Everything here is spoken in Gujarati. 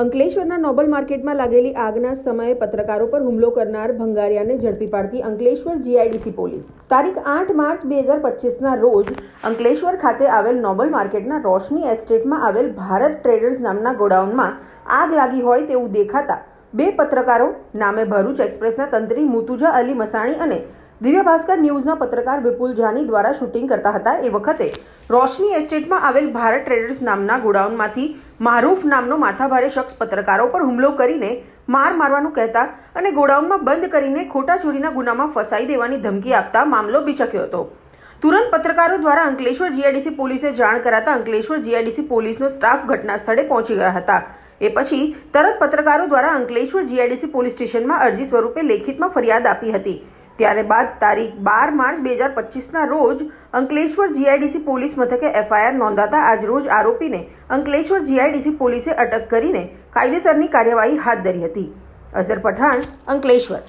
અંકલેશ્વરના નોબલ માર્કેટમાં લાગેલી આગના સમયે પત્રકારો પર હુમલો કરનાર ભંગારિયાને ઝડપી પાડતી અંકલેશ્વર જીઆઈડીસી પોલીસ તારીખ 8 માર્ચ 2025ના રોજ અંકલેશ્વર ખાતે આવેલ નોબલ માર્કેટના રોશની એસ્ટેટમાં આવેલ ભારત ટ્રેડર્સ નામના ગોડાઉનમાં આગ લાગી હોય તેવું દેખાતા બે પત્રકારો નામે ભરૂચ એક્સપ્રેસના તંત્રી મુતુજા અલી મસાણી અને દિવ્ય ભાસ્કર ન્યૂઝના પત્રકાર વિપુલ જાની દ્વારા શૂટિંગ કરતા હતા એ વખતે રોશની એસ્ટેટમાં આવેલ ભારત ટ્રેડર્સ નામના ગોડાઉનમાંથી મારૂફ નામનો માથાભારે શખ્સ પત્રકારો પર હુમલો કરીને મારવાનું કહેતા અને ગોડાઉનમાં બંધ કરીને ખોટા ચોરીના ગુનામાં ફસાઈ દેવાની ધમકી આપતા મામલો બિચક્યો હતો. તુરંત પત્રકારો દ્વારા અંકલેશ્વર જીઆઈડીસી પોલીસે જાણ કરાતા અંકલેશ્વર જીઆઈડીસી પોલીસનો સ્ટાફ ઘટના સ્થળે પહોંચી ગયા હતા. એ પછી તરત પત્રકારો દ્વારા અંકલેશ્વર જીઆઈડીસી પોલીસ સ્ટેશનમાં અરજી સ્વરૂપે લેખિતમાં ફરિયાદ આપી હતી. ત્યારે બાદ તારીખ 12 માર્ચ 2025ના રોજ અંકલેશ્વર જીઆઈડીસી પોલીસ મથકે એફઆઈઆર નોંધાતા આજ રોજ આરોપીને અંકલેશ્વર જીઆઈડીસી પોલીસે અટક કરીને કાયદેસરની કાર્યવાહી હાથ ધરી હતી. અઝર પઠાણ, અંકલેશ્વર.